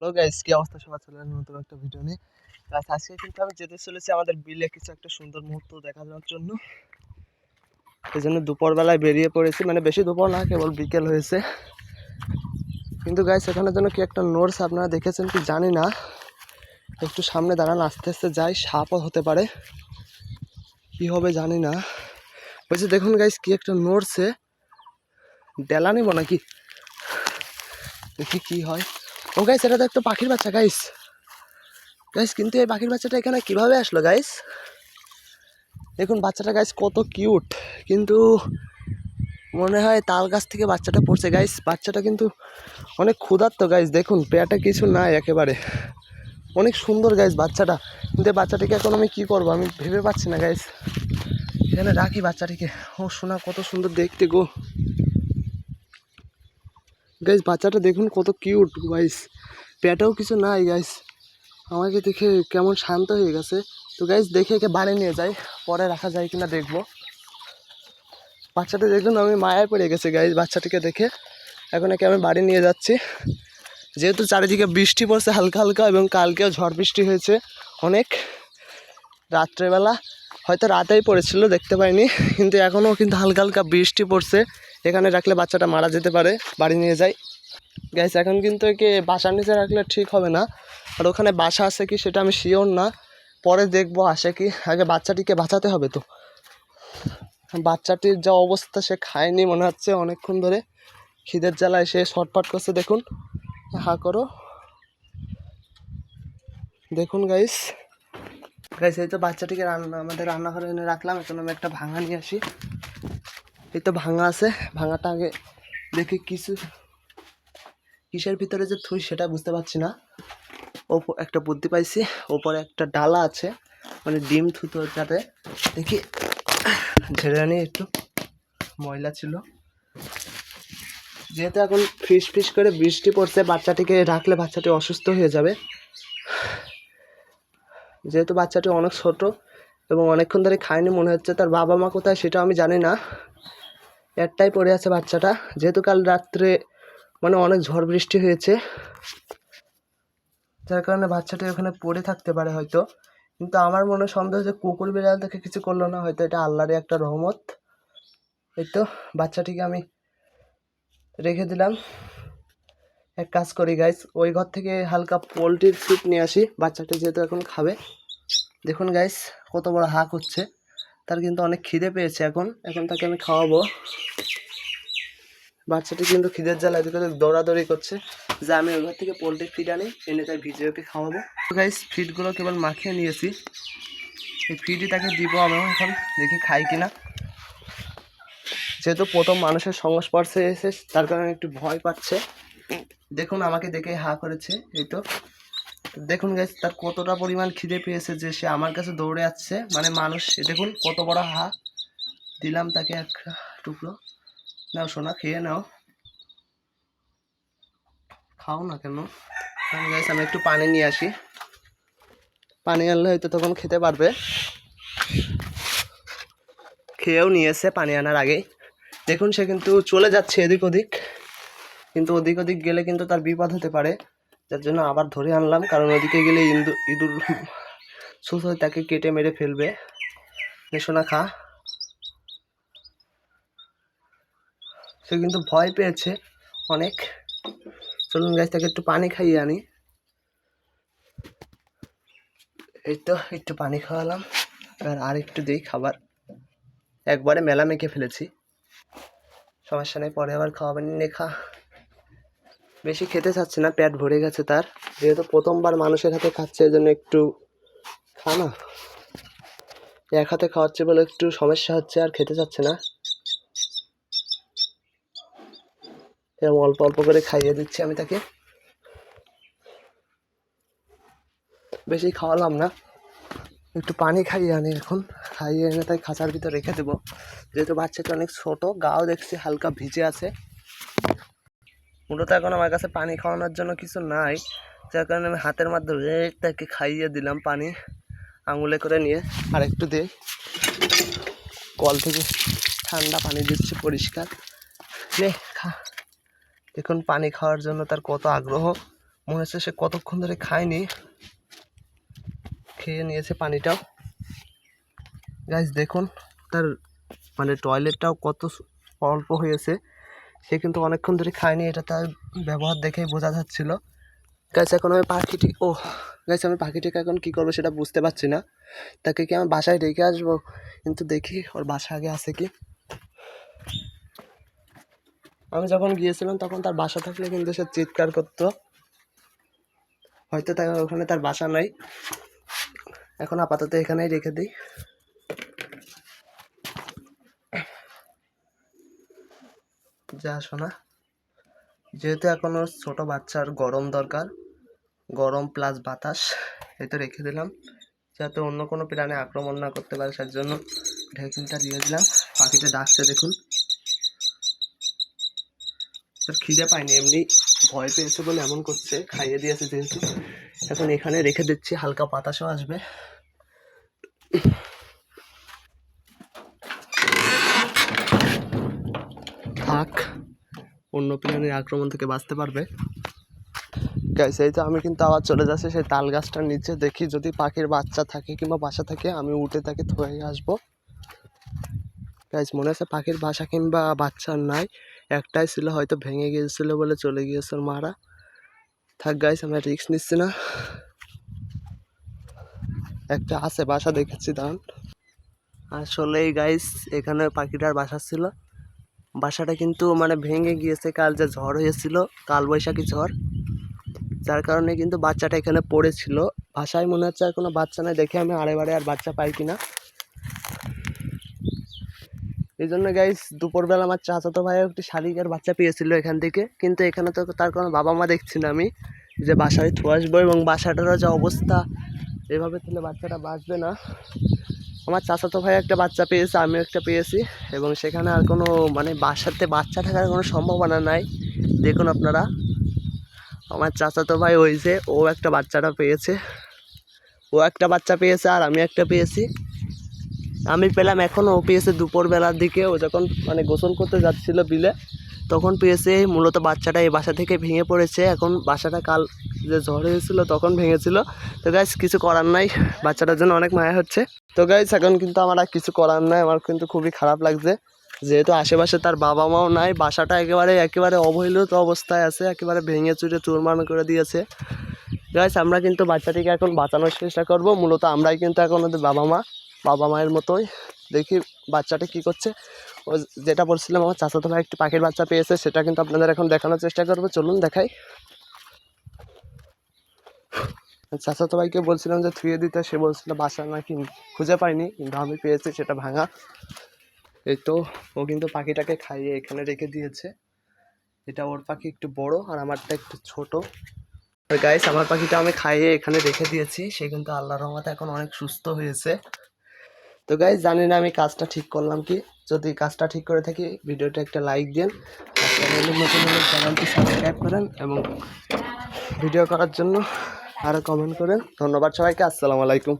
Hello guys, কি অবস্থা সবার? চলে এলাম নতুন একটা ভিডিও নিয়ে। গাইস, আজকে কিন্তু আমি যেতে চলেছি আমাদের বিলে কিছু একটা সুন্দর মুহূর্ত দেখানোর জন্য। এই জন্য দুপুরবেলায় বেরিয়ে পড়েছি, মানে বেশি দুপুর না, কেবল বিকেল হয়েছে। কিন্তু গাইস, এখানের জন্য কি একটা নোটস আপনারা দেখেছেন কি জানি না। একটু সামনে দাঁড়ান, আস্তে আস্তে যাই, সাপও হতে পারে, কি হবে জানি না। বলছি দেখুন গাইস, কি একটা নোটসে ডেলা নিব নাকি, দেখি কি হয়। ও গাইস, এটা তো একটা পাখির বাচ্চা গাইস। গাইস, কিন্তু এই পাখির বাচ্চাটা এখানে কিভাবে আসলো গাইস? দেখুন বাচ্চাটা গাইস কত কিউট, কিন্তু মনে হয় তাল গাছ থেকে বাচ্চাটা পড়ছে গাইস। বাচ্চাটা কিন্তু অনেক ক্ষুধার্ত গাইস, দেখুন পেটে কিছু নাই একেবারে, অনেক সুন্দর গাইস বাচ্চাটা। কিন্তু বাচ্চাটিকে এখন আমি কী করবো আমি ভেবে পাচ্ছি না গাইস। এখানে রাখি বাচ্চাটিকে। ও শোনা, কত সুন্দর দেখতে গো গাইস। বাচ্চাটা দেখুন কত কিউট গাইস, পেটেও কিছু নাই গাইস। আমাকে দেখে কেমন শান্ত হয়ে গেছে। তো গাইস, দেখে একে বাড়ি নিয়ে যাই, পরে রাখা যায় কিনা দেখবো। বাচ্চাটা দেখুন, আমি মায়ায় পড়ে গেছে গাইস বাচ্চাটিকে দেখে। এখন একে আমি বাড়ি নিয়ে যাচ্ছি। যেহেতু চারিদিকে বৃষ্টি পড়ছে হালকা হালকা, এবং কালকেও ঝড় বৃষ্টি হয়েছে অনেক রাত্রেবেলা, হয়তো রাতেই পড়েছিল দেখতে পাইনি, কিন্তু এখনও কিন্তু হালকা হালকা বৃষ্টি পড়ছে। এখানে রাখলে বাচ্চাটা মারা যেতে পারে, বাড়ি নিয়ে যাই গাইস। এখন কিন্তু একে বাসার নিচে রাখলে ঠিক হবে না, আর ওখানে বাসা আছে কি সেটা আমি শিওর না, পরে দেখবো আসে কি। আগে বাচ্চাটিকে বাঁচাতে হবে। তো বাচ্চাটির যা অবস্থা, সে খায়নি মনে হচ্ছে অনেকক্ষণ ধরে, খিদের জ্বালায় সে ছটফট করছে। দেখুন, হা করো, দেখুন গাইস। গাইস, এই তো বাচ্চাটিকে আমাদের রান্নাঘরে এনে রাখলাম। এখন আমি একটা ভাঙা নিয়ে আসি। এই তো ভাঙা আছে, ভাঙাটা আগে দেখি কিসের ভিতরে যে থুই সেটা বুঝতে পারছি না। একটা বুদ্ধি পাইছি, ওপরে একটা ডালা আছে, মানে ডিম থুতো যাতে, দেখি ঝেড়ে আনি, একটু ময়লা ছিল। যেহেতু এখন ফিস ফিস করে বৃষ্টি পড়ছে, বাচ্চাটিকে রাখলে বাচ্চাটি অসুস্থ হয়ে যাবে। যেহেতু বাচ্চাটি অনেক ছোট এবং অনেকক্ষণ ধরে খায়নি, মনে হচ্ছে তার বাবা মা কোথায় সেটা আমি জানি না। একটাই পড়ে আছে বাচ্চাটা, যেহেতু কাল রাত্রে মানে অনেক ঝড় বৃষ্টি হয়েছে, যার কারণে বাচ্চাটি ওখানে পড়ে থাকতে পারে হয়তো। কিন্তু আমার মনে সন্দেহ যে কুকুর বিড়াল থেকে কিছু করলো না, হয়তো এটা আল্লাহরই একটা রহমত। এই তো বাচ্চাটিকে আমি রেখে দিলাম। এক কাজ করি গাইস, ওই ঘর থেকে হালকা পোলট্রির ফিড নিয়ে আসি, বাচ্চাটি যেহেতু এখন খাবে। দেখুন গাইস, কত বড় হাঁক হচ্ছে, তার কিন্তু অনেক খিদে পেয়েছে। এখন তাকে আমি খাওয়াবো। বাচ্চাটি কিন্তু খিদের জ্বালায় দৌড়াদৌড়ি করছে, যে আমি ওই ঘর থেকে পোলট্রির ফিড আনি, এনে তাই ভিজে ওকে খাওয়াবো। তো গাইস, ফিডগুলো কেবল মাখিয়ে নিয়েছি, এই ফিডই তাকে দিব আমি এখন, দেখি খাই কিনা। যেহেতু প্রথম মানুষের সংস্পর্শে এসে, তার কারণে একটু ভয় পাচ্ছে। দেখুন আমাকে দেখে হা করেছে। এই তো দেখুন গাইস, তার কতটা পরিমাণ খিদে পেয়েছে যে সে আমার কাছে দৌড়ে আসছে, মানে মানুষ। দেখুন কত বড় হা। দিলাম তাকে এক টুকরো। নাও সোনা, খেয়ে নাও। খাও না কেন গাইস? আমি একটু পানি নিয়ে আসি, পানি আনলে হয়তো তখন খেতে পারবে। খেয়েও নিয়েছে পানি আনার আগেই। দেখুন সে কিন্তু চলে যাচ্ছে এদিক ওদিক, কিন্তু ওদিক ওদিক গেলে কিন্তু তার বিপদ হতে পারে, যার জন্য আবার ধরে আনলাম। কারণ ওদিকে গেলে ইঁদুর সুস তাকে কেটে মেরে ফেলবে। সোনা খা। সে কিন্তু ভয় পেয়েছে অনেক। চলুন গাছ, তাকে একটু পানি খাইয়ে আনি। এই তো একটু পানি খাওয়ালাম, আর একটু দিই খাবার। একবারে মেলা মেখে ফেলেছি, সমস্যা নেই, পরে আবার খাওয়াবেন। খা। বেশি খেতে চাচ্ছে না, পেট ভরে গেছে তার, যেহেতু প্রথমবার মানুষের হাতে খাচ্ছে, এই জন্য একটু খা না। এক হাতে খাওয়াচ্ছে বলে একটু সমস্যা হচ্ছে, আর খেতে চাচ্ছে না। এরকম অল্প অল্প করে খাইয়ে দিচ্ছি আমি তাকে, বেশি খাওয়ালাম না। একটু পানি খাইয়ে আনি এখন, খাইয়ে এনে তাই খাঁচার ভিতর রেখে দেবো। যেহেতু বাচ্চাটা অনেক ছোটো, গাও দেখছি হালকা ভিজে আছে। মূলত এখন আমার কাছে পানি খাওয়ানোর জন্য কিছু নাই, যার কারণে আমি হাতের মাধ্যমে তাকে খাইয়ে দিলাম পানি, আঙুলে করে নিয়ে। আর একটু দিই, কল থেকে ঠান্ডা পানি দিচ্ছি পরিষ্কার। নে খা। দেখুন পানি খাওয়ার জন্য তার কত আগ্রহ, মনে হচ্ছে সে কতক্ষণ ধরে খায়নি, খেয়ে নিয়েছে পানিটাও। গাইস দেখুন তার মানে টয়লেটটাও কত অল্প হয়েছে, সে কিন্তু অনেকক্ষণ ধরে খায়নি, এটা তার ব্যবহার দেখেই বোঝা যাচ্ছিল। গাইস এখন আমি পাখিটিকে এখন কী করবো সেটা বুঝতে পারছি না। তাকে কি আমি বাসায় রেখে আসবো, কিন্তু দেখি ওর বাসা আগে আছে কি। আমি যখন গিয়েছিলাম তখন তার বাসা থাকলে কিন্তু সে চিৎকার করতো, হয়তো ওখানে তার বাসা নাই। এখন আপাতত এখানেই রেখে দিই। যা শোনা, যেহেতু এখন ওর ছোটো বাচ্চার গরম দরকার, গরম প্লাস বাতাস, এই তো রেখে দিলাম যাতে অন্য কোনো প্রাণী আক্রমণ না করতে পারে, তার জন্য ভ্যাকসিনটা দিয়ে দিলাম। পাখিটা ডাকছে দেখুন, তার খিদে পায়নি, এমনি ভয় পেয়েছে বলে এমন করছে, খাইয়ে দিয়েছে যেহেতু। এখন এখানে রেখে দিচ্ছি, হালকা বাতাসও আসবে। থাক, অন্য প্রাণীর আক্রমণ থেকে বাঁচতে পারবে। গাইস এই তো আমি কিন্তু আবার চলে যাচ্ছি সেই তাল গাছটার নিচে, দেখি যদি পাখির বাচ্চা থাকে কিংবা বাসা থাকে, আমি উঠে তাকে ধরে আসবো। গাইস মনে আছে পাখির বাসা কিংবা বাচ্চা নাই, একটাই ছিল, হয়তো ভেঙে গিয়েছিল বলে চলে গিয়েছে মারা। থাক গাইস, আমরা রিস্ক নিচ্ছি না, একটা আছে বাসা দেখেছি দাঁড়ান। আসলেই গাইস এখানে পাখিটার বাসা ছিল, বাসাটা কিন্তু মানে ভেঙে গিয়েছে, কাল যে ঝড় হয়েছিল, কালবৈশাখী ঝড়, যার কারণে কিন্তু বাচ্চাটা এখানে পড়েছিল। বাসায় মনে হচ্ছে আর কোনো বাচ্চা নাই, দেখে আমি আড়েবারে আর বাচ্চা পাই কিনা। এই জন্য গাইস দুপুরবেলা আমার চাচাতো ভাইও একটি শালিকের বাচ্চা পেয়েছিল এখান থেকে, কিন্তু এখানে তো তার কোনো বাবা মা দেখছি না আমি, যে বাসায় থুয়ে আসবো, এবং বাসাটারও যা অবস্থা, এভাবে তুলে বাচ্চাটা বাঁচবে না। আমার চাচাতো ভাই একটা বাচ্চা পেয়েছে, আমিও একটা পেয়েছি, এবং সেখানে আর কোনো মানে বাসাতে বাচ্চা থাকার কোনো সম্ভাবনা নাই। দেখুন আপনারা, আমার চাচাতো ভাই হয়েছে, ও একটা বাচ্চাটা পেয়েছে, ও একটা বাচ্চা পেয়েছে আর আমি একটা পেয়েছি। আমি পেলাম এখন, ও পেয়েছে দুপুরবেলার দিকে, ও যখন মানে গোসল করতে যাচ্ছিল বিলে, তখন পেয়েছে। মূলত বাচ্চাটা এই বাসা থেকে ভেঙে পড়েছে, এখন বাসাটা কাল যে ঝড় হয়েছিল তখন ভেঙেছিল। তো গাইস কিছু করার নাই, বাচ্চাটার জন্য অনেক মায়া হচ্ছে। তো গাইস এখন কিন্তু আমার আর কিছু করার নাই, আমার কিন্তু খুবই খারাপ লাগছে, যেহেতু আশেপাশে তার বাবা মাও নাই, বাসাটা একেবারে অবহেলিত অবস্থায় আছে, একেবারে ভেঙে চুরে চুরমার করে দিয়েছে। গাইস আমরা কিন্তু বাচ্চাটিকে এখন বাঁচানোর চেষ্টা করব, মূলত আমরাই কিন্তু এখন ওদের বাবা মায়ের মতোই। দেখি বাচ্চাটা কি করছে। ও যেটা বলছিলাম আমার চাচাতো ভাই একটি পাখির বাচ্চা পেয়েছে, সেটা কিন্তু আপনাদের এখন দেখানোর চেষ্টা করবো, চলুন দেখাই। চাচাতো ভাইকে বলছিলাম যে থুয়ে দিতে, সে বলছিল বাসা নাকি খুঁজে পাইনি, কিন্তু আমি পেয়েছি সেটা ভাঙা। এই তো ও কিন্তু পাখিটাকে খাইয়ে এখানে রেখে দিয়েছে, এটা ওর পাখি একটু বড় আর আমারটা একটু ছোট। গাইস আমার পাখিটা আমি খাইয়ে এখানে রেখে দিয়েছি, সে কিন্তু আল্লাহর রহমতে এখন অনেক সুস্থ হয়েছে। তো গাইস জানি না আমি কাজটা ঠিক করলাম কি, যদি কাজটা ঠিক করে থাকি ভিডিওটা একটা লাইক দিন, আর চ্যানেলের নতুন হলে চ্যানেলটি সাবস্ক্রাইব করেন, এবং ভিডিও করার জন্য আরও কমেন্ট করেন। ধন্যবাদ সবাইকে, আসসালামু আলাইকুম।